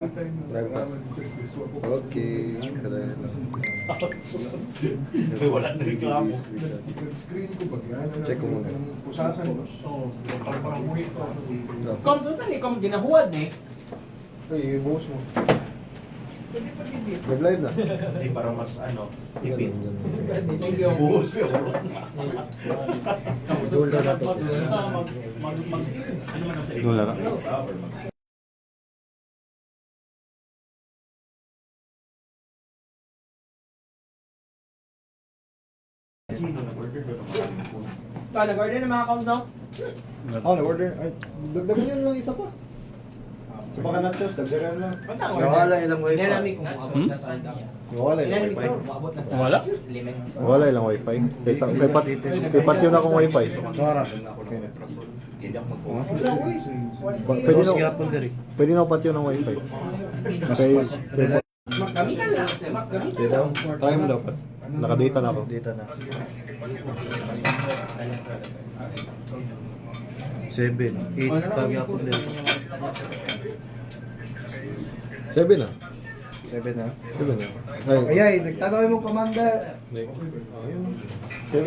Okay, Wala na reklamo. Screen ko pag yan. Check ko muna. Pusasan ko. Parang muhit ko. Kom, doon saan ikaw ginahuwad ni? Ay, ibuhos mo. Pwede pa hindi. Nag-live na. Hindi, para mas tipid. Thank you. Buhos ko. Dul na to. Dul na. Nag-order ng mga kom, no? Oh, na-order. Ay, dagdagan yun lang isa pa. Sa baka nachos, dagdagan lang. Basta ang order. Nawala ilang wifi. Inanami kung abot na saan. Nawala ilang Inanami wifi. ko, abot na sa Wala? limit. Nawala ilang wifi. Kay pat yun akong wifi. Nora. Hindi ako mag-call. Pwede na pwede na pat yun ang wifi. Kay Max, gamitan lang. Max, gamitan Pwede lang. daw. Try mo dapat. Nakadata na ako. Data na. 7, 8, tagi ako din. 7 na. 7 na. 7 na. Ay, nagtanong mo commander. 7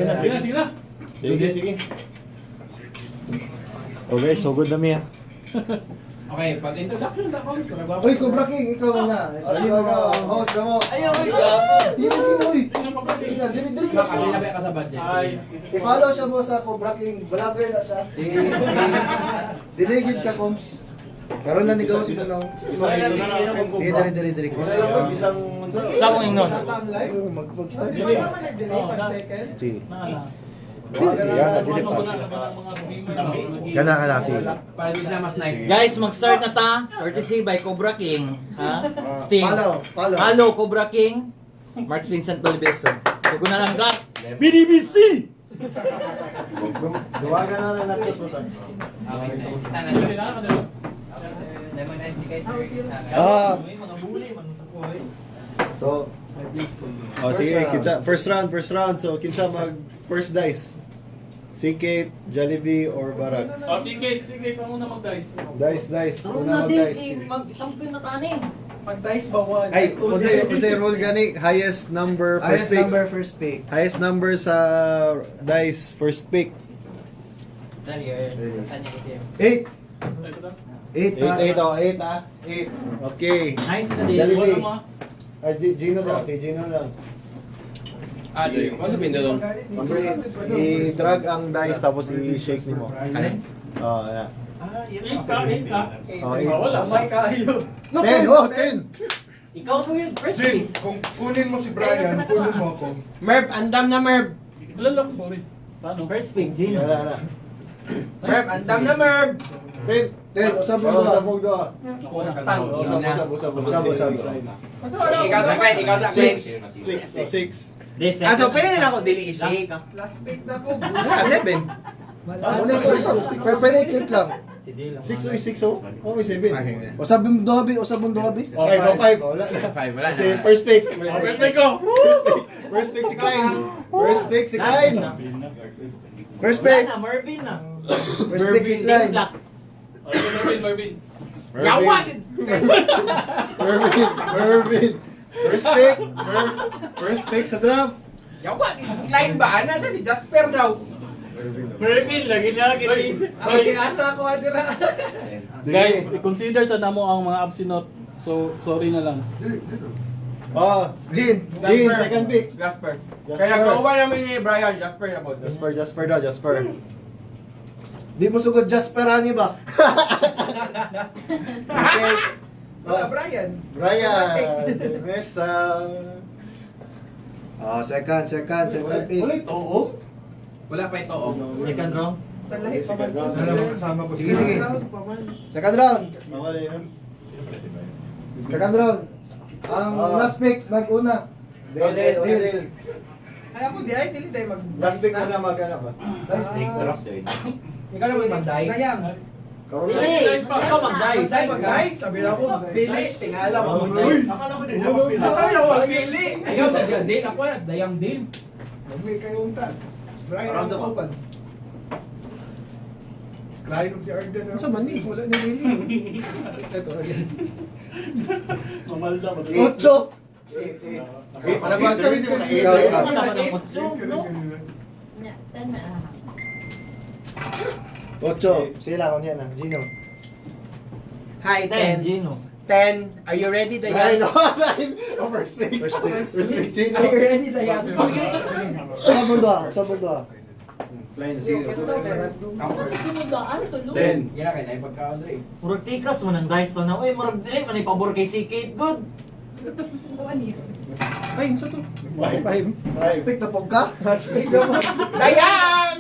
na. Sige na. Sige. Okay, so good na miya. Okay, pag introduction na kom. Uy, Cobra King, ikaw na. Ayaw ka, host na mo. Ayaw, gago. Sino, uy? Sino pa ba? Dili. Makabila ka sa budget. Ay, I-follow siya mo sa Cobra King. Vlogger na siya. Diligid ka, Coms. Karoon lang ikaw sa nang. Dili. Wala lang mag isang... sa akong ingnon. Mag-start. Sige. Kana, sige. Para di siya mas nice. Guys, mag-start na ta. Courtesy by Cobra King. Ha? Sting. Follow. Hello, Cobra King. Mark Vincent Valbeso. Tugon na lang rap. BDBC! Duwagan na lang natin sa saan. Okay, isa na lang. Lemon ice ni guys, isa na. Mga bully, sa kuhay. So, sige, kinsa first round. So, kinsa mag first dice. CK, Jollibee, or Barracks? Oh, sige, sa muna mag-dice. Dice. Taro Una natin, mag-dice. mag-champion na tani. Pag-dice ba one? Ay, unsay rule gani? Highest number first pick. Highest number sa dice first pick. Saan yun? Saan yun? 8. Ito na. 8. Okay. Nice na din. Jollibee. Wala mo. Ay, Gino lang. Si Gino lang. Ah, doon. Kung sabihin doon? Number 8. I-drag ang dice tapos i-shake nimo. Alin? Ano? Eight ka. Oh, eight. Wala. kayo. 10. Ikaw po yun, first Jin, pick. kung kunin mo si Brian, kunin mo ako. Merv, andam na Merv. Wala lang, sorry. Paano? First pick, Gino. Wala. Merv, andam na Merv. 10. Usap mo do. Tang. Usap. Ikaw sa kwent, ikaw sa kwent. 6. Ah, so pwede na ako dili i-shake. Last pick na po. Ah, 7. Pwede i-click lang. Si Dila. 6 o 6 o? Oh, may 7. Okay. Usap mo dobi. Oh, Ay, no 5. Wala. 5, wala Kasi na. first pick. Oh, perfect ko. First pick si Klein. First pick si Klein. First Wala pick. na, Marvin na. First pick si Klein. Black. Marvin. Yawad! Mervin. First pick sa draft. Yawad! Klein ba? Ano siya? Si Jasper daw. Marvin, lagi na Ako si Asa ko, Adira. Guys, i-consider sa namo ang mga absinot. So, sorry na lang. Jin, second pick. Jasper. Jasper. Kaya gawa namin ni Brian, Jasper ako. Jasper. Di mo sugod Jasperani ba? Okay. Wala, Brian. Brian. Mesa. Second pick. Ulit, oo. Wala pa ito, oh. Second round. Sa lahi pa man. Sana mo kasama ko si Sige. Second round. Second round. Ang last pick, mag-una. Dale. Ay ako, di ay, dili tayo mag... Last pick mo na magana ba? Ikaw naman mag-dice. Kayang. Dili, ikaw mag-dice. Mag-dice. Sabi na ako, Billy. Tingala mo Uy. mag-dice. Akala ko din Akala ko, Billy. Ayaw, kasi din. Ako na, dayang din. Magmay kayo unta. Brian Around ang the kapan. Klein og si Arden. Sa mani, wala na release. Ito again. Mamalda ba? Ocho! Para ba? Kami di mga eight. Ano naman ang mutso, no? Ocho. Sila ko niyan, Gino. Hi, 10, 10. Gino. 10. Are you ready, Nine. Dayan? Oh, first pick. First pick, Gino. Are you ready, Dayan? Sa mundo ah. Line, sige. Ten. Yan na kayo, na ipagkaon rin. Murag tikas man ang dice to na. Uy, murag dili man ay pabor kay si Kate Good. Ay, sa to. Five. Respect na po ka? Dayan!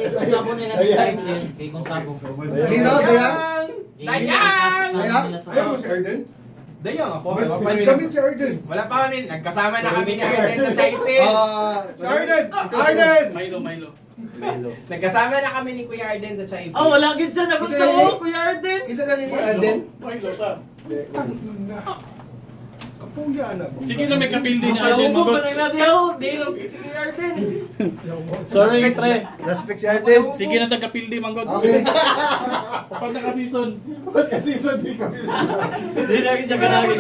Kung sabon nila ng dice eh. Kay kung sabon. Gino, Dayan. Dayan! Ayaw mo si Arden? Dayan ako. Mas kami si Arden. Wala pa kami. Nagkasama na kami ni Arden sa Taipei. Si Arden! Arden! Milo. Nagkasama na kami ni Kuya Arden sa Taipei. Oh, wala gid siya nagusto Isa ko, Kuya Arden. Isa ka ni Arden. Milo ta. Tangina. Kapuya na. Sige na may kapildi ni Ay, Arden hubo Magot. pa na natin ako. Dilog si Kuya Arden. Sorry, pre. Respect si Arden. Sige na tagkapildi Mangot. Okay. Kapag naka-season. Ba't kasi sa di kami? Hindi na siya kanagin.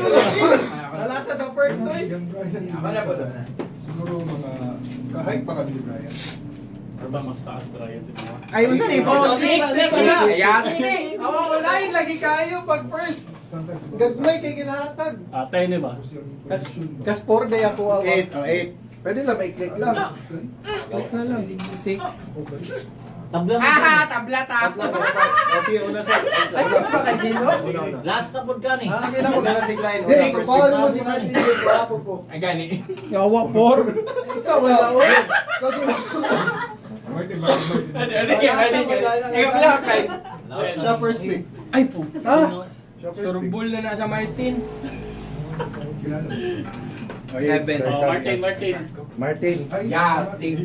Nalasa sa first to eh. Yung Brian. Ako na po doon. Siguro mga kahit pa kami ni Brian. Aba, mas taas Brian si Mama. Ay, unsa ni? Oh, Six. six. Ayan. Ako, lain lagi kayo pag first. Gagmay kay ginahatag. Atay ni ba? Kas 4 day ako. Eight. Oh, eight. Pwede lang, i-click lang. Click na lang. 6. Tabla mo. Haha, tabla Tatlo, tap. dapat. Kasi una sa... Ay, 6 pa kay Gino? Una. Last na pod ka ni. Ah, kailan ko Una na si Klein. Hey, First follow pick. mo si Martin. Wala ko. Ay, gani. Yawa 4. Isa wala ko. Martin. Ikaw pala kay. Siya first pick. Ay, puta. Siya first pick. Surbol na na sa Martin. Okay, Seven. third Oh, card. Martin. Martin. Yating.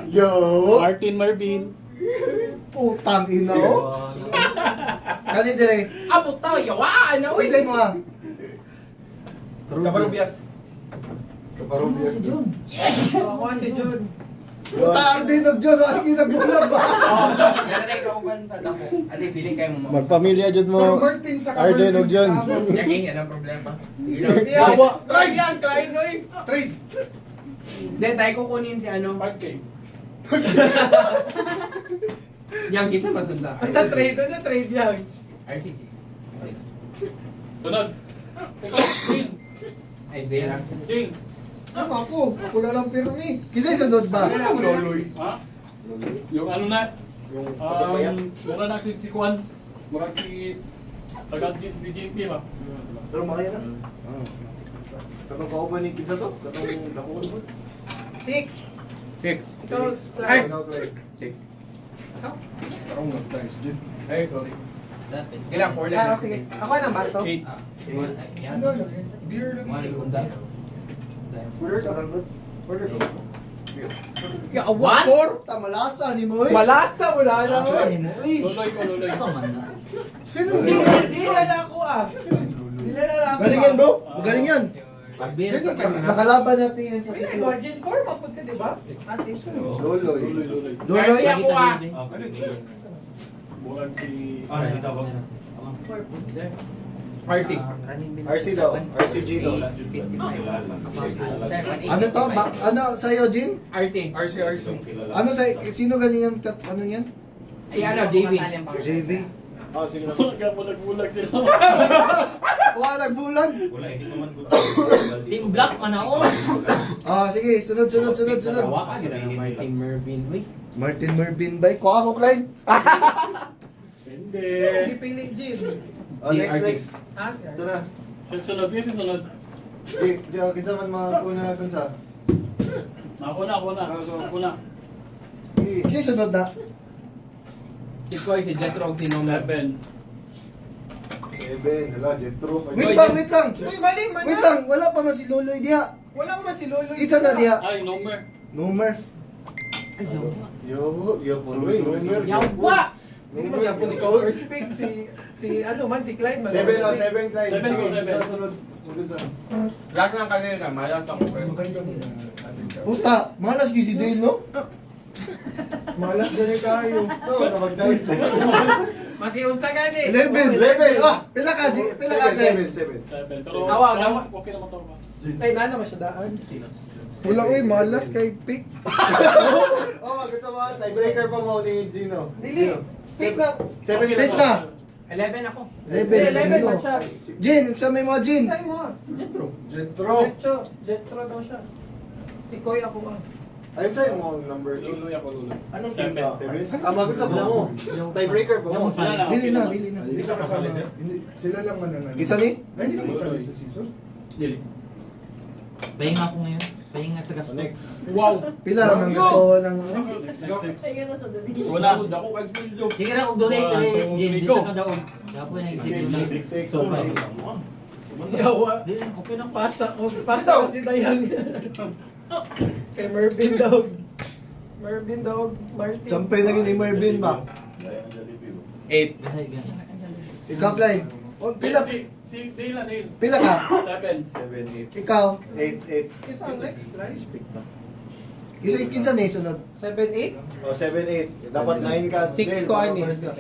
Yo! Martin Marvin. Putang ina oh. Kani dire. Ah, puta. Yawa. Ano? Uy, say mo ah. Kaparubias. Kaparubias. Ako si Jun. Puta Arden og Dios, ano ginagbulag ba? Nanay ka uban sa dako. At least dili kayo mo. Magpamilya jud mo. Martin tsaka Arden og John. Yagi, ano ang problema? Yawa. Ay, yan, Klein, oy. Trade. Then, tayo kukunin si ano. Park K. Yang kita masunta. Sa trade, sa trade yang. RCG. Sunod. Ikaw, Jing. Ay, hindi lang. Jing. Ako, ako na lang pirmi. Kisay sunod ba? Ano loloy? Ha? Yung ano na? Mura na si Kwan. Mura si... Tagang DJP ba? Pero makaya na. Katong kauban ni Kinsa to? Katong dakuan mo? 6. Ikaw, Ay, Klein. 6. Parang nag-dice dyan. Ay, sorry. Kailan, 4 lang. Ah, sige. Ako na ba ito? 8. Ano lang? Beer lang ito. Order ka lang doon. Order ka. Yawa, 4? Puta malasa ni mo eh. Malasa, wala na. Asa ni mo? Uy. Loloy ko, loloy. Asa man na? Sino Hindi na ako ah. Hindi na ako. Galing yan bro. Magaling yan. Pagbir. Nakalaban natin yan sa Hindi, city. Guardian 4, mapod ka, di ba? Ah, 6. Loloy. Loloy. Loloy. Ay, ako ah. Murag si... RC. RC daw. RCG daw. Ano to? Ano sa'yo, Jin? RC. RC. Ano sa sino galing yan? Ano yan? Si ano, JV. JV. Oh, sige na. Bulag-bulag sila. Wala nagbulag. Team Black man ako. Ah, sige, sunod. Tawa ka sila ng Martin Mervin. Uy. Martin Mervin ba? Kuha ko, Klein. Hindi. Hindi pili, Jin. Oh, next. Ah, siya. Sana. Sunod. Sige, sunod. Di ako kita man makakuna kung sa. Ako na. Kasi sunod na. Si Koy, si Jetro, si Nomer. 7. Hala, Jetro. Wait lang. Uy, mali, man Wait lang, wala pa man si Loloy diha. Wala ko man si Lolo. Isa na diha. Ay, number. Numer. Yo, po, Numer. Yawa! Hindi mo yapon ikaw first pick. Si ano man, si Clyde man. 7 Klein. Seven ko, seven. Sunod. Lag lang kanina, mayat ako. Maganda mo na. Puta, malas si Dale, no? Malas din kayo. So, kapag-dice na. Masiunsa gani. 11! Ah! Pila ka, G? Pila ka, 7. 7. Pero Awa, awa. okay naman to ba? Ay, nana masyadaan. Wala uy, malas kay pick. Oh, magod sa mga tiebreaker pa mo ni Gino. Dili. Pick na. 7 pit na. 11 ako. 11 na siya. Jin, sa may mga Jin. Sa'yo mo ah. Jetro. Jetro. Jetro daw siya. Si Koy ako ah. Ayun sa'yo mo number 8. Luloy ako, luloy. Anong 7. team ka? Ah, magod sa mo. Tiebreaker pa mo. Wala na. Dili na. Hindi Hindi siya siya kasama. kasali dyan? Hindi, sila lang mananalo. Kisa ni? Ay, hindi naman kasali sa season. Dili. Pahinga ako ngayon. Pahinga sa gasto. Next. Wow! Pila naman gusto ng Next. Wala. Sige ra kung donate One, rin, two, Jin. three, Dito go. ka daon. Dapo yung Six. So, five. Yawa. Dili, okay lang. Pasa ko. Pasa ko si Dayang. Kay Mervin Dog. Mervin Dog. Martin. Sampay na ni Marvin ba? 8. Gahay, gahay. Ikaw, Clyde. Oh, pila, Si Dale na Dale. pila ka? 7. 7, 8. Ikaw. 8. Isa ang next line. Kisa kinsa ni sunod? 7-8. Oh, 7, 8. Dapat 9 ka. Six Del, ko, baka ani. first ka.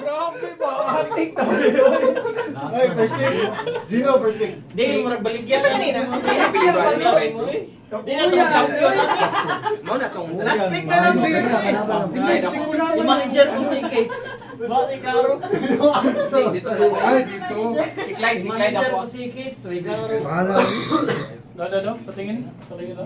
Grabe ba? Hatik na yun. Ay, first pick. Gino, first pick. Dili, murag baligya sa kanina. Di na itong champion. Mo na tong Last pick na lang. Yung manager ko si Kates. Bakit klaro? Ay, dito. si Clyde, Yung si Clyde manager ako. ko si Kates. Way klaro. Bahala. No. Patingin. Patingin daw.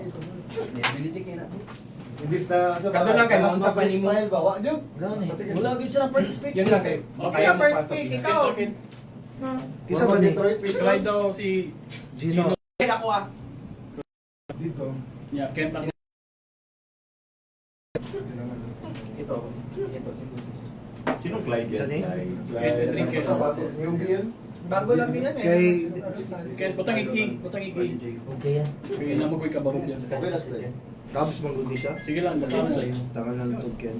Hindi na. Kato lang kay Mount Sapan ni mo. Style ba? Wa, Jun. Gani. Wala agad siya ng first pick. Yun lang kay. Okay. Kaya first pick, ikaw. Okay. Kisa ba ni? Detroit Slide Pistons? daw si Gino. Clyde ako ah. Dito. Yeah, Kent lang. Kailangan. Ito. Ito si Sinong Clyde yan? Isa ni? Kent Enriquez. Newbie yun? Bago lang din yan eh. Kay... Kent, butang igi. Butang igi. Okay yan. Kaya namugoy ka barog yan. Okay na sila. Tapos mangguni siya. Sige lang, dalawa sa'yo. Tangan ng Tudken.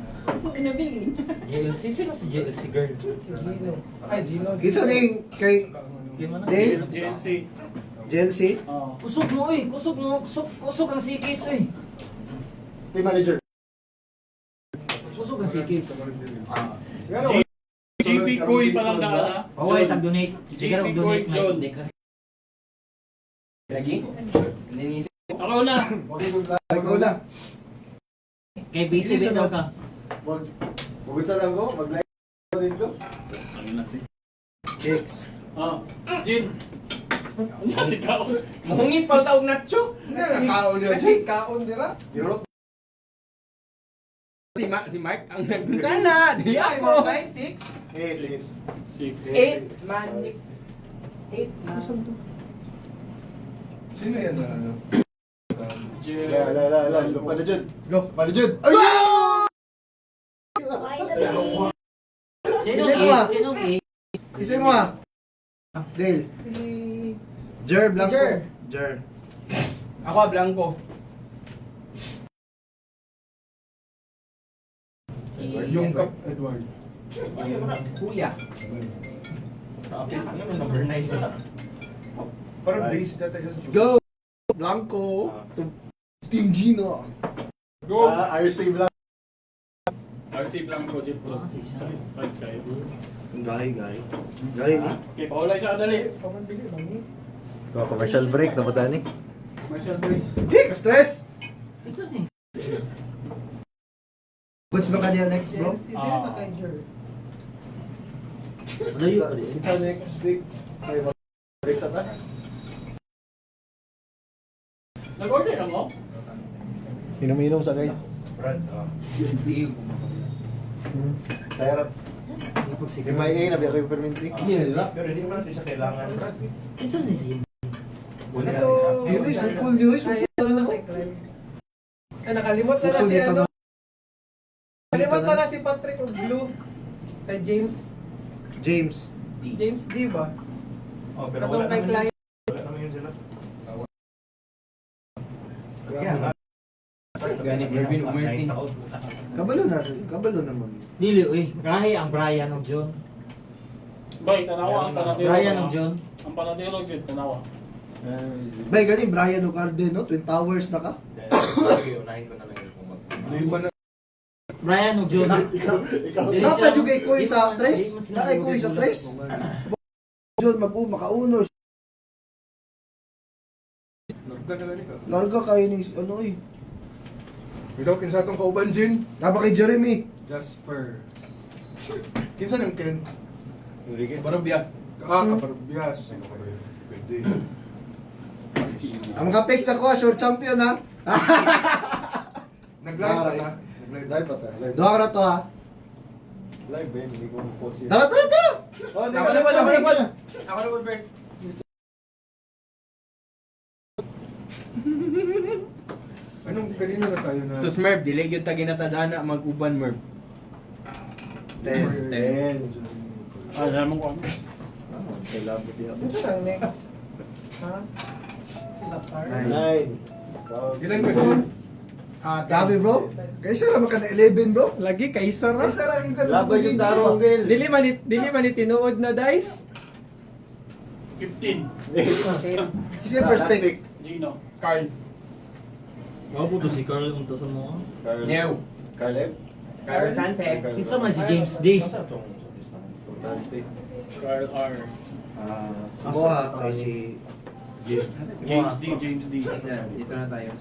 JLC. Sino si JLC girl? Gino. Ay, Gino. Kisa ni kay Di mo na. Dale? JLC. JLC? Oo. Kusog mo eh. Kusog mo. Kusog ang si Kates eh. Team manager. Kusog ang si Kates. JP Koy pa lang na. Paway, tag-donate. Sige ra JP kung Koy, donate. John. Hindi ka. Lagi? Hindi Ako na. Ikaw na. Kay busy Hindi, bitaw sunod. ka. Bugod sa lang ko. Mag-like ko dito. Ano na si? Kicks. Jin. Ano si Kao? Muhungit pa taog nacho. Nakakaon niya. Kasi kaon dira. Europe. Si Mark ang nandun sana. Dili Ay, ako. 9, 6. 8. 6. 8 man. 8 man. Sino yan na ano? La. Lupa na Jud. Go. Pala Jud. Ayun! Sinong Isip mo ah. 8? Sinong 8? Isip mo ah. Dale. Si... Jer Blanco. Jer. Jer. Ako Blanco. Yung Cup Edward. Kuya. Ano number 9 na? Parang base data yun. Let's go. Blanco. To Team Gino. Go! RC Blanco. RC Blanco, Jet Pro. Right side. Gahi ni. Okay, paulay sa dali. Pamambili bang ni? Commercial break na ba tani? Marshall break. Stress. Ito sing. What's ba kanya next bro? Si Dale na kay Jer. Malayo pa din. Kita next week. Ay, break sa ta. Nag-order ka mo? Inom-inom sa guys. Brad. Sa harap. MIA na biya kayo perminti. Pero hindi naman natin siya kailangan. Ito si Jin. Ito. Uy, sukul niyo. Ay, ito na kay Clyde. Ay, nakalimot na Sukul si dito ano. na. Nakalimot na si Patrick og Blue. Kay James. James. James D ba? Oh, pero Katong wala kay naman Clyde. yun. Wala naman yun sila. Ganit Irvin o Martin. Kabalo naman. Dili, uy. Kahi ang Brian o John. Bay, tanawa ang panadero. Brian o John. Ang panadero, Jun, tanawa. Bay, gani, Brian o Arden, no? Twin Towers na ka? Sige, unahin ko na lang yung kung mag- Lima na Brian ug Jun. Dapat juga ikoy sa tres. Na ikoy sa tres. Jun makauno. Nagdala ka. Larga kayo ni ano eh. Ikaw, kinsa itong kauban, Jin? Dapat kay Jeremy. Jasper. Kinsa nang Ken? Enriquez. Barobias. Kaparbias. Pwede. Ang mga picks ako, sure champion ha. Nag-live pa na. Nag-live. Live ba tayo? Live. Doha ka na to ha. Live ba yun? Hindi ko post yun. Tara, tara, tara! Oh, hindi Ako ka na po, ako na po. na. Ako na po first. Anong kanina na tayo na? So Smurf, dili gyud ta ginatadana mag-uban Merv. Ten. Ah, naman ko. Kailangan din ako. Ito lang next. Ha? Sila tar. Nine. Ilan ka, Jin? Grabe bro. Kaysa ra maka na 11 bro. Lagi kaysa ra. Kaysa ra yung Laban yung tarong din. Dili man ni tinuod na dice. 15. Kasi first pick. Gino. Carl. Ako po to si Carl unta sa mo. New. Carleb? Karotante. Isa man si James D. Importante. Carl R. Buha kay si James D. James D. Dito na tayo.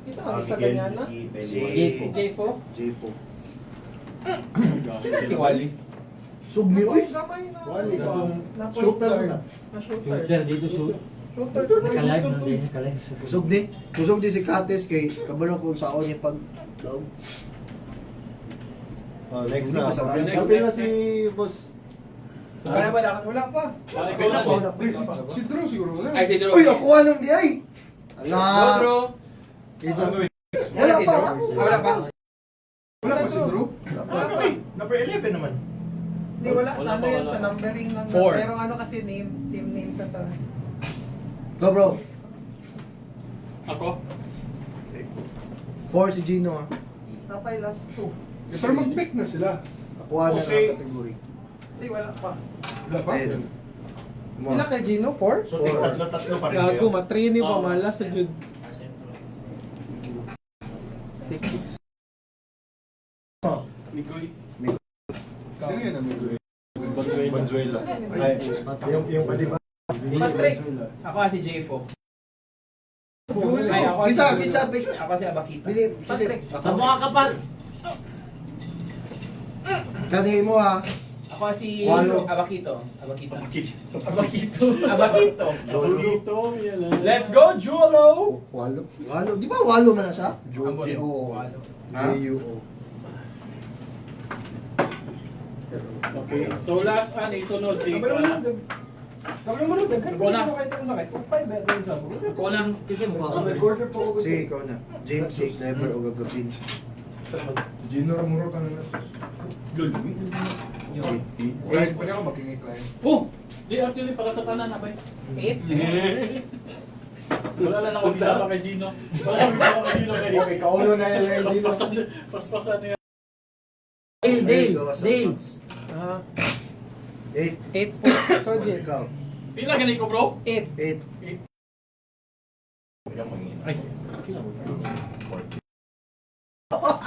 Isa ang isa ganyan na. Si J4. J4. Sino si Wally? Sugni uy. Wally, katong Na shooter mo na. Na shooter. Shooter dito shoot. Shooter. Kalive na din, kalive sa. Kusog di si Kates kay kabalo kung saon yung pag daw. Oh, next Hindi na. pa sa last. Kapil na si boss. Wala ba? Wala pa. Ikaw na Wala din. pa. Si Drew siguro wala. Ay si Drew. Uy, ako anong di ay. Ala. Bro. Kinsa? Wala Wala si pa. Drew. Wala pa. Wala pa si Drew? Wait, number 11 naman. Hindi, wala. Wala Sana pa, yan wala. sa numbering lang. Four. Pero ano kasi name, team name sa taas. Go bro. Ako? 4 si Gino ha. Tapay last 2. Pero mag-pick na sila. Nakuha na Okay. ng category. Hindi, wala pa. Wala pa? Ilan kay Gino? 4? So, tatlo pa rin Gago kayo. matrini pa Oo. mala sa jud. 6. Nicoy. Sino yan ang may Banzuela. Ay, yung adiba. Patrick. Ako si J4. Ay ako Kinsa, si kinsa, Ako si Abakita. Bili, Patrick. Sa mga kapat. Kanihin mo ha. Ako si Walo. Abakito. Abakito. Abakito. Abakito. Abakito. Yan lang. Let's go, Julo! Walo. Walo. Di ba walo man na siya? Walo. Ha? J-U-O. Okay. So last ani sunod si Kabalo Kuana. mo. Kabalo mo. Ako na. Ako na. Kasi mukha ko. Recorder po ako. Sige, ikaw na. James, si Clever o Gagapin. Gino Ramuro ka na na. Client pa niya ako makingi client. Oh! Di actually para sa tanan na ba? 8? Wala na ako bisama kay Gino. Wala na bisama kay Gino kay. Okay, kaulo na yan. Paspasan niya. Dale. Ah, 8. 8 po. So, Jin. Ikaw. Pila ganito ko bro? 8. 8. Ay.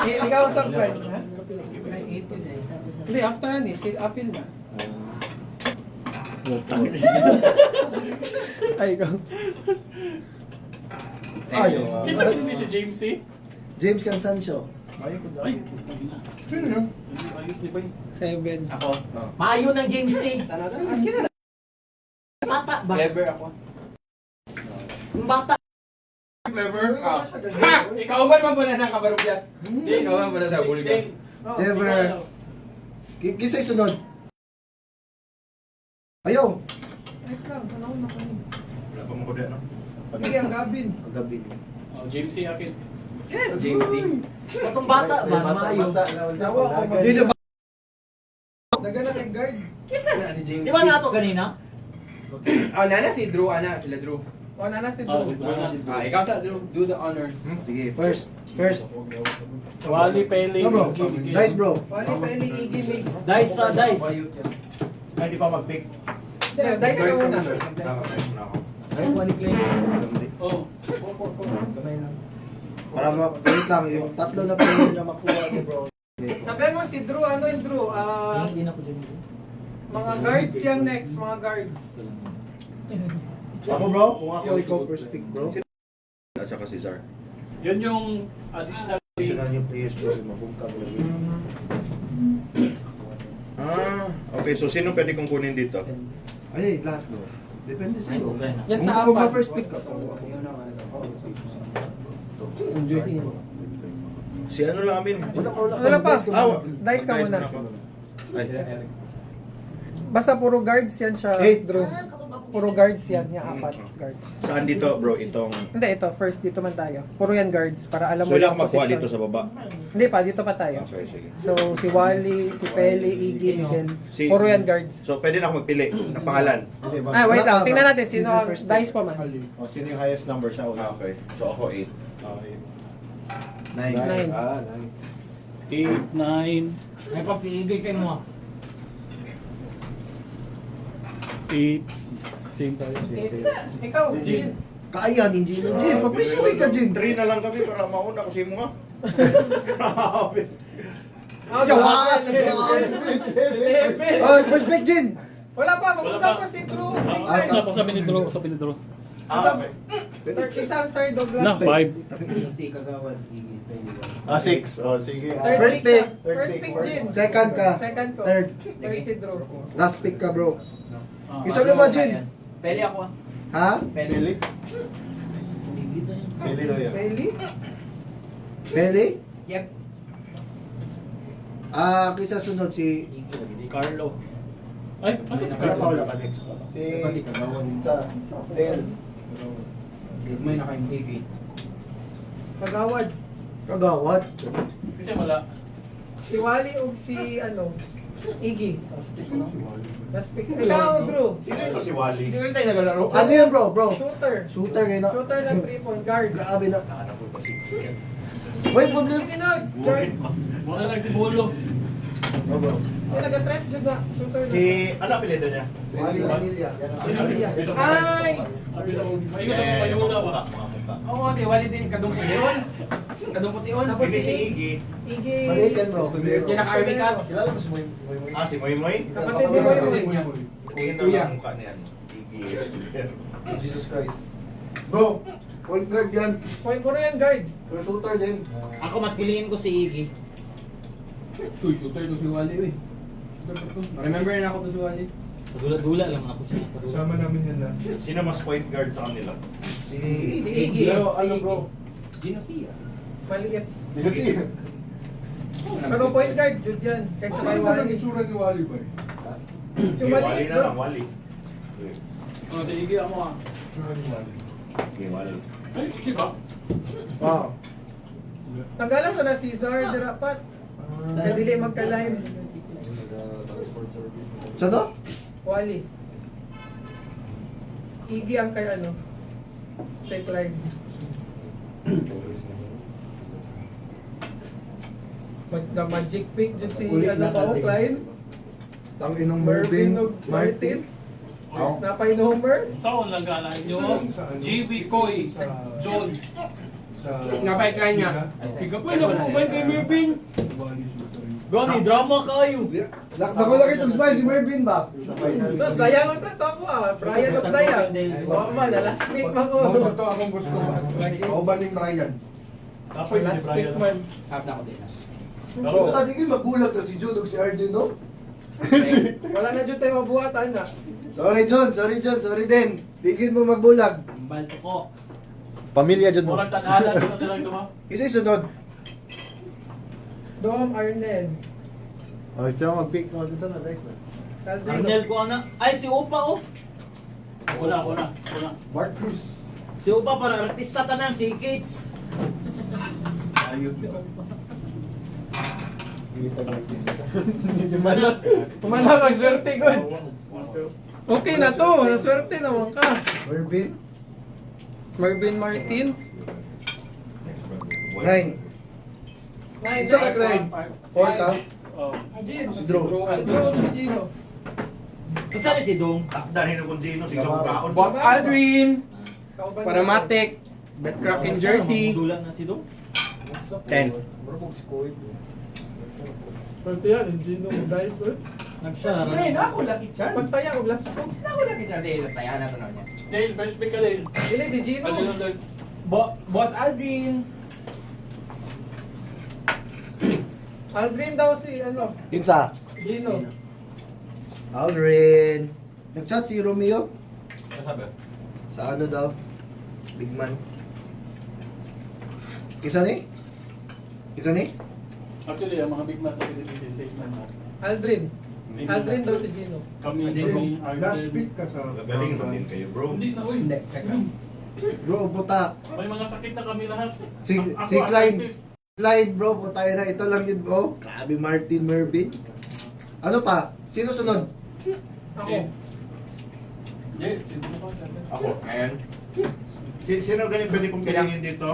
Ikaw sa friends, ha? Ay, 8 yun eh. Hindi, after yan eh. Appeal na. Ay, ikaw. Ayaw. Kinsa ni si James C? James Cansancio. Ayaw ko Ay, daw. Sino yun? ayos ni Bay. 7. Ako. Maayo ng James C. Bata ba? Clever ako. Yung bata. Clever? Ha! Ikaw ba naman muna sa kabarubyas? Ikaw ba muna sa bulga? Never. Kisa'y sunod. Ayaw. Wait lang, panahon na kami. Wala pa mo no? Hindi, ang Gabin. Ang Gabin. Oh, James C akin. Yes, James C. Itong bata ba? Maayo. Sawa ko. Hindi na ba? Nagana kay guard. Kinsa na si James Di ba nga to kanina? nana si Drew, sila Drew. O, nana si Ah, Drew. si Drew. Ikaw sa Drew, do the honors. Sige, first. Wally Pele. Go bro. Nice bro. Wali Peli, Iggy Mix. Dice sa dice. Ay, di pa mag-pick. Dice ka muna. Tama ako. Ay, wali claim. Oh. Para wait lang, yung tatlo na player na makuha ni bro. Sabihan mo si Drew, ano yung Drew? Hindi na po dyan. Mga guards yung next, mga guards. Ako bro, kung ako ikaw first pick bro. At saka si Zar. Yun yung additional. Sila yung players bro, mabungkag lagi. Okay, so sino pwede kong kunin dito? Ay, lahat bro. Depende sa iyo. Yan Kung sa ako apat. ma-first pick ka, ako. Yung jersey niya. Si ano lang amin? Wala pa. Dice ka muna. Ay, Basta puro guards yan siya, Drew. Puro guards yan, yung apat guards. saan dito bro? Itong... Hindi, ito, first dito man tayo. Puro yan guards, para alam mo So ilang yung makuha position. dito sa baba? Hindi pa, dito pa tayo. Okay, sige. So, si Wally, si Peli, Iggy, Miguel. Si- Puro yan guards. So pwede na ako magpili ng pangalan? Wait lang. Tingnan natin sino ang dice pa man. O, sino yung highest number siya? Okay. So ako 8. Okay. 9. Nine. 8, 9. May papiigay kayo mo. 8. Same tayo. Ikaw, Jin. Kaya ni Jin. Jin, papisuwi ka Jin. 3 na lang kami para mauna kasi mo nga. Grabe. Yawas! Oh, first pick Jin. Wala pa, mag-usap pa si Drew. Sabi ni Drew. Sabi ni Drew. Okay. Isang third of Na, last 5. Si Kagawad, sige. 6. O, sige. First pick. First pick, Jin. Second ka. Second ko. Third. Third si Drew. Last pick ka bro. Isa na ba Jin? Peli ako ah. Ha? Peli. Pili daw yan. Peli? Pele? Yep. Kisa sunod si... Carlo. Ay, asa si Wala pa, Carlo? wala pa next. Si... Del. May naka-indicate. Kagawad. Kagawad. Kasi wala. Si Wally o si ano? Iggy. Last pick. Ikaw, Drew. Sino ito si Wally? Hindi ko tayo naglalaro. Ano yan bro? Bro? Shooter. Shooter ngayon na. Shooter ng 3-point guard. Grabe na. Hanap ko pa si... Wait, problem. Tinod. Guard. Wala lang si Bolo. Yung nag-address dyan na. Shooter na. Si... Ano apelido niya? Vanilla. Ay! Ayun lang, ayun lang ba? Mga mukha. Oo, si Wally din. Kadumpot yun. Kadumpot yun. Tapos Hindi si si Iggy. Iggy. Maliit yan bro. Yung naka-army cut. Kilala mo si Moy Moy? Ah, si Moy Moy? Kapatid ni Moy Moy. Tingin na lang mukha niyan. Iggy. Jesus Christ. Bro, point guard yan. Point puro yan guard. Pero shooter din. Ako mas piliin ko si Iggy. Shooter to si Wally eh. Remember na ako to si Wally? Dula-dula lang ako siya. Kasama namin yan last. Sino mas point guard sa kanila? Si Iggy. Pero ano bro? Gino siya. Maliit. Kasi Pero point guard, Jude yan. Kaysa kay ano lang Wally. itsura ni Wally ba eh? Yung Okay, Wally maliit, na bro. lang, Wally. Oh, sige mo ah. Itsura ni Wally. Okay, Wally. Ay, sige ba? Tanggalan sa na si Zar Dirapat. Kaya dili magka-line. Sa to? Wally. Iggy ang kay ano. Take line. Mag-magic pick dyan si ano pa o, Klein. Tangin ng Mervin Mervin. o Martin. Napay no Homer. Saan lang ganahin nyo? GV Koy. John. Napay Klein niya. Ikapoy na po ba kay Mervin? Gani, drama kayo. Naku lang itong spy si Mervin ba? Sa final. So, dayang ang tato ko ah. Brian of Dayang. Oo man, last pick man ko. Ito akong gusto ba? Ako ba ni Brian? Kapoy na si Last pick Brian. man. Hap na ako din. Bro, tadi ko magulat na si John ug si Arden no? Wala na dyan tayo mabuhatan na. Sorry John, sorry din. Tigil mo magbulag. Balto ko. Pamilya dyan mo. Murag tanalan dito silang duma. Isa sunod. Dom Arnel. O, siya mag-pick mo dito na, guys. Caldero. Arnel ko ana. Ay, si Upa oh. Wala. Bart Cruz. Si Upa para artista tanan, si Kates. Ayun. Kita mag-artista. Hindi man lang. Kumana mag-swerte ko. Okay na to, naswerte naman ka. Mervin. Marvin Martin. 9. Nine. Isa ka Klein. 4 ka. Oh. Gino. Si Drew. Drew si Gino. Isa ni si Dong. Takdahin ko Gino, siglang kaon. Boss Aldrin. Kauban Para Matic. Bet Kraken jersey. Dula na si Dong. 10. Pagtiyan, hindi no guys, eh. Nagsara. Ay, ako laki chan. Pagtaya, og last ko. Ako laki chan. Hindi, tayahan na ko na niya. Dale, first pick ka Dale. Dili si Gino. Ano yun, Dale? Boss Aldrin. Aldrin daw si, ano, Kinsa? Gino. Aldrin. Nag-chat si Romeo? Ano sabi? Sa ano daw? Big man. Kinsa ni? Kinsa ni? Actually, ang mga big man sa Pilipinas, safe man na. Aldrin. Sino Aldrin na? daw si Gino. Kami, Last Arden. pick ka sa... Gagaling naman din kayo, bro. Hindi na, uy. Hindi, second. Bro, puta. May mga sakit na kami lahat. Si, Ako, si Clyde. artist. Clyde, bro. Puta na. Ito lang yun, bro. Grabe, Martin Mervin. Ano pa? Sino sunod? Ako. Yeah, sino pa? Ako, ngayon. Sino galing pwede kong pilingin dito?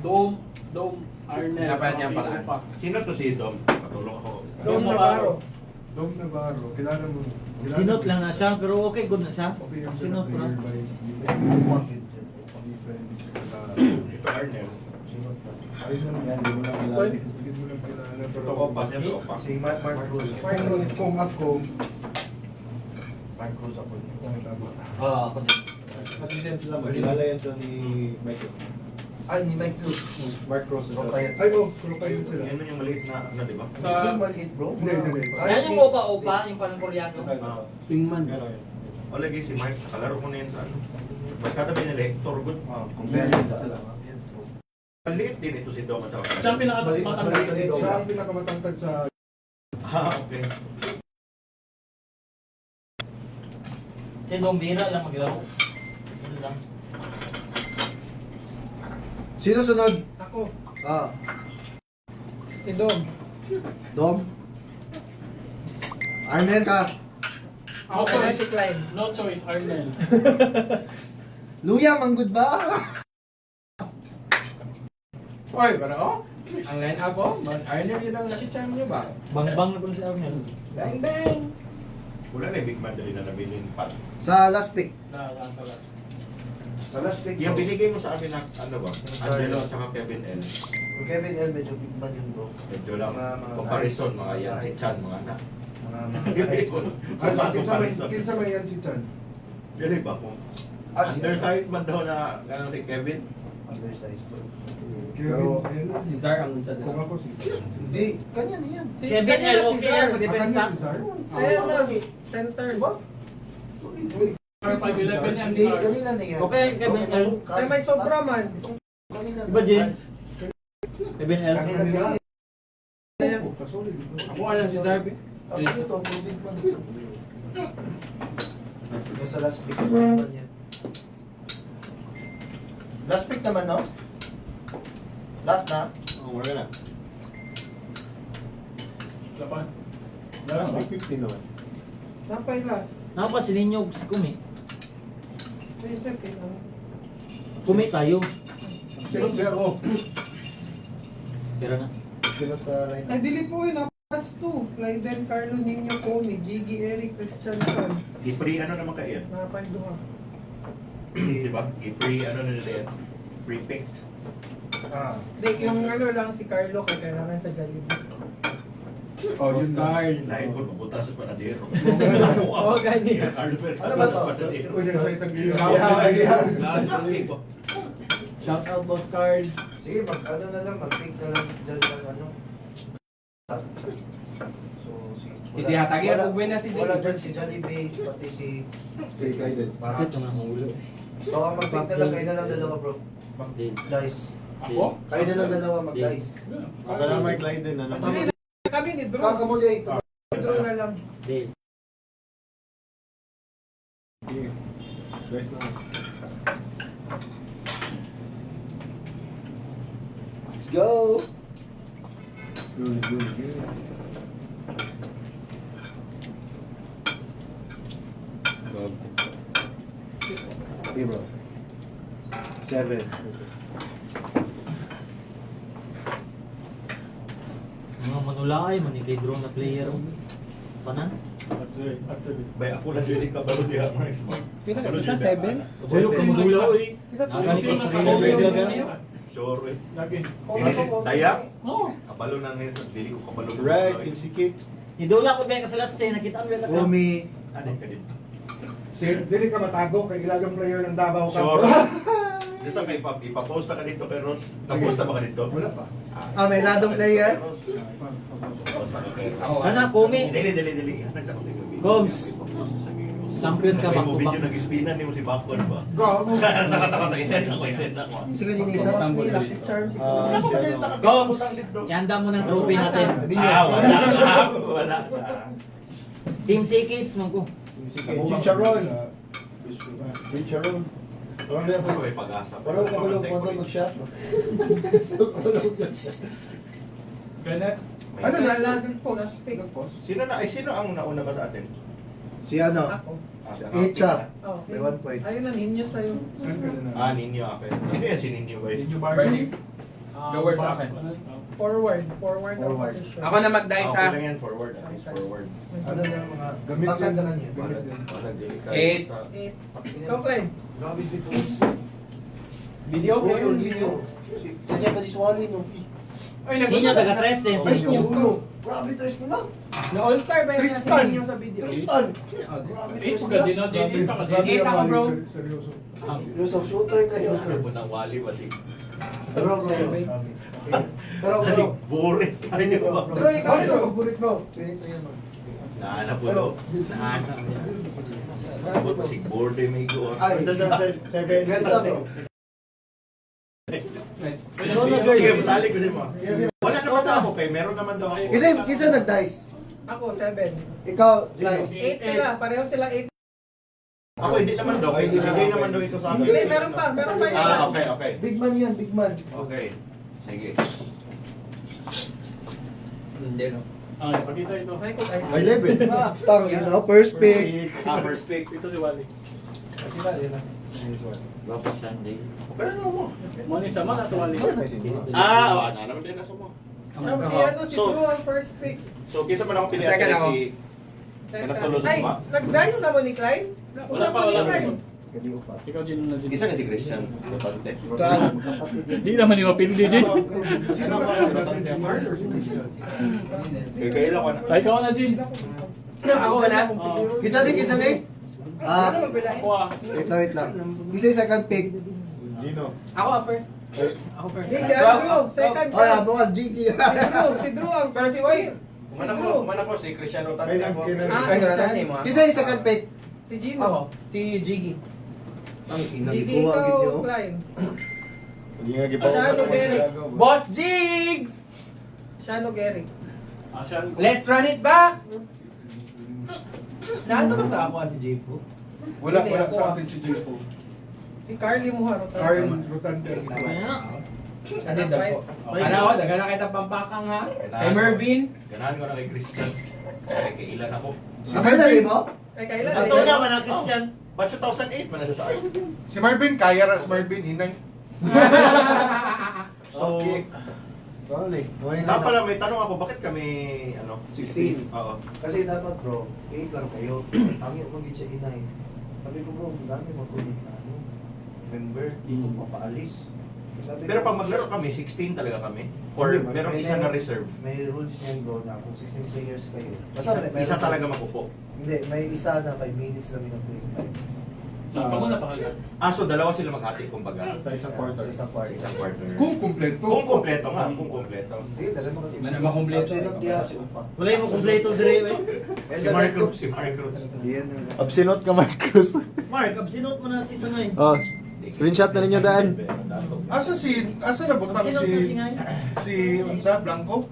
Dome, Arnel. Dapat niya sino pala. pa? Sino to si Dom? Patulong ako. Dom Navarro. Dom Navarro, kilala mo. Sinot lang na siya, pero okay, good na siya. Okay, yung Sinot player na. by defense. Ito Arnel. Sinot na. Ayun lang yan, hindi mo lang kilala. Hindi mo lang kilala. Pero Ito ko pa, siya to pa. si Mark Cruz. Mark Cruz. Kung ako, Mark Cruz ako. Kung tama. Oo, ako din. Pati din sila. Magkilala yan sa ni Michael. Ay, ni Mike Cruz. Mark Cross. Ay, oh, pero kayo sila. Yan man yung maliit na, ano, di ba? Saan maliit, bro? Hindi, hindi. Yan yung opa-opa, yung parang Koreano. Swingman. O lagi si Mike, kalaro ko na yan sa ano. Magkatabi nila Hector Good. Compare yan sa alam. Maliit din ito si Dom at saka. Siya ang Maliit pinakamatangkad. siya ang pinakamatangkad sa... Okay. Si Dombira lang maglaro. Ano lang. Sino sunod? Ako. Ah, Si Dom. Dom? Arnel ka. No Ako na si choice. Clyde. No choice, Arnel. Luya, manggod ba? Oy, pero oh. Ang line up oh. Arnel yun ang laki chan niyo ba? Bang-bang na po si Arnel. Bang bang. Wala na yung big man dali na nabilin pa. Sa last pick. Nasa last. Sa last pick, Yung bro. binigay mo sa amin na, ano ba? Angelo at saka Kevin L. Yung Kevin L, medyo big man yun, bro. Medyo lang, Mga comparison, mga kahit- yan si Chan, mga anak. Ay, kinsa may yan si Chan? Dili ba kung undersized man daw na gano'n si Kevin? Undersized, bro. Pero- Kevin, ayun. Si Zar ang unsa Kung ako si... Hindi, kanya na yan. Kevin kanya L, si okay Zar. yan, magdepensa. si Zar? Ayun lang. Center. Diba? Or 5'11" yan. Hindi, kanina na yan. Okay, Kevin L. Ay, may sobra man. Kanina na. Iba, James? Kevin L. Kanina na yan. Ayan. Kasolid. Ako alam si Zar. Ako dito, big man dito. Yung sa last pick, big man yan. Last pick naman, no? Last na? Oh, wala na. Lapan. Last pick 15 naman. Napay last. Napa si Ninyo, si Kumi. Ay, check it. Kumi tayo. Sinot ba ako? Pero na. Sinot sa line. Ay, dili po yun. Napas 2. Clyden, Carlo, Nino, Comi, Gigi, Eric, Christianson. I-pre ano naman kayo yan? Napay 2. Di ba? I-pre ano na nila yan? Pre-picked. Ah. Hindi, yung ano lang si Carlo kaya kailangan sa Jollibee. Oh, yun na. Lain po, mabuta sa panadero. Oo, ganyan. Ano ba to? Kung yung sa itang iyo. Shout out Boss Card. Sige, ano na lang, mag-pick na lang dyan ng ano. So, Si Tihatagi, wala- nag-win na si Dave. Wala dyan si Jollibee, pati si... Si Clyde. Bakit? So, ang mag-pick na lang, kayo na lang dalawa, bro. Mag-dice. Ako? Kayo na lang dalawa mag-dice. Ako na may Clyde din. Ano? Kami ni Drew. Kakamuli. Drew na lang. Dale. Sige. Guys na. Let's go! Good, good, good. Bob. Okay, bro. 7. Mga manulay, manikay drone na player. Panan? Actually. Bay, ako lang yun yung kabalo niya, Max. Pila ka, 7? Kabulok ka magula, oy. Isa to. Nakanikay sa sarili, Seven. player gani. Sure eh. Lagi. Ini si Dayang. Oo. Kabalo na niya sa dili ko kabalo. Right, yung si Kate. Idula ko ba ka sa last day, nakita mo ba ka? Umi. Ano ka dito? Dili ka matago kay ilagang player ng Davao ka. Sure. Gusto ka ipapost na ka dito kay Ross. Napost na ba ka dito? Wala pa. May ladong player? Post na ka kay Ross. Sana, Kumi. Dili. Nagsabi ko yung video. Combs. Ipapost sa video. Champion ka, May back to video back. nag-spinan ni mo si Bakon ba? Gago. Nakatawa isensa ko. Sige, din isa. Lucky Charms. Combs, ihanda mo ng trophy natin. Wala. Team C-Kids, man ko. Chicharon. Chicharon. Ano may pag-asa? Parang kabalog sponsor mag-shot. Kenneth. Ano na Last- last post? last pick. Nag-post? Sino ang nauna ba sa atin? Si ano? Ako. Echa. Oh, May 1 point. Ayun na, ninyo sa'yo. Saan ka na? Ninyo akin. Sino yan si Ninyo ba? Ninyo Barney. Lower sa akin. Forward ang Forward. position. Ako na mag-dice Okay ha. lang yan, forward. At least forward. Ano na mga Gamit pangkat yan sa kanya? Gamit yan. Eight. 8. Ikaw, Clyde. Grabe si Pons. Video ko yun, video. Kanya pa si Swally no. Ay, Ninyo, taga-tres din sa Ay, inyo. puto. Grabe, tres na lang. Na All-Star ba yun nasa Tristan. ninyo sa video? Tristan. Grabe, Eight tres ko na ka din lang. na, JD pa ka Grabe JD. Eight ako, bro. Seryoso. Lusog shooter kayo. Ano po ng wali ba si... Pero, pero, Kasi boring. Ano yun ba? Pero ikaw, Ano bro. yung pagbulit mo? Pinito yan mo. Nahanap po to. Nahanap. Abot pa si Borde may go. Ay, Gansa bro. Ikaw na, girl. Sige, masali ko siya mo. Wala naman daw ako kay meron naman daw ako. Kisa nag-dice. Ako, 7. Ikaw, guys. 8 sila, pareho sila 8. Ako hindi naman daw. Kay ibigay naman daw ito sa akin. Hindi, meron pa isa. Okay. Big man yan, big man. Okay. Sige. Hindi no. Ah, ipakita ito. Ay, kung ay. 11. Tang, you know, first pick. First pick. Ito si Wally. Kita, yun na. Wapa Sunday. Okay na mo. Mani sama na si Wally. Oo. Naman din nasa mo. Si So- Drew ang first pick. So, kisa man ako Second pilihan ako. si... Natulog sa Ay, baba? nag-dice na mo ni Clyde? Usap mo ni Clyde. Kadi upa. Ikaw din na din. Kisa na si Christian. Levante. Di naman yung mapindi din. Sino ba? Levante ang Mark? Kaya kailan ko na. Ay, ikaw na din. Ako na? Kisa din. Ako ah. Wait lang. Kisa yung second pick. Ako ang first. Ako first. Hindi, si Drew. Second. Ay, abo ka, GT. Si Drew ang first. Si White. Si Drew. Kumana ko si Cristiano Tante ako. Ay, naratante mo ha. Kisa yung second pick. Si Gino. Ako. Si Jiggy. Ang Gigi, inabikuha, ikaw, gid Clyde. Shano Gary. Boss Jigs! Shano Gary. Ah, siya. Let's run it back! Nandito ba sa ako si J-Fu? Wala Hindi, ako, sa atin si J-Fo. Si Carly Muharo. Carl Rotante. Tama na. Ano daw po? Ano ako, daga na kita pampakang ha? Kay Mervin? Ganahan ko na kay Christian. Kay kailan ako. Sabay na rin mo? Ay, kailan? Ang una man ang Christian. Ba't 2008 man na siya sa art? Si Marvin, kaya ras Marvin, hinay. So, pala may tanong ako, bakit kami, 16. Oo. Kasi dapat bro, 8 lang kayo. Kami ako mag siya inay. Sabi ko bro, dami mag-ulit na member, dito papaalis. Sabi Pero ko, pag maglaro kami, 16 talaga kami? Or Hindi, merong may- isa na reserve? May rules yan bro na kung 16 players kayo. Isa talaga mapupo. Hindi, may isa na 5 minutes lang yung play time. Sa panguna pa ka. So dalawa sila maghati kumbaga. Sa isang quarter. Sa isang Sa quarter. isang quarter. Kung kumpleto. Kung kompleto nga, kung kompleto. Hindi, dala mo kasi. Ano ba kumpleto? Absolute diya, si Upa. Wala yung kompleto dire eh. Si Mark Cruz, si Mark Cruz. Yan. Absinot ka, Marcos. Mark, absinot mo na si Sangay. Oh, screenshot na ninyo daan. Asa na butang Absinot na si si Ngay. si Unsa Blanco?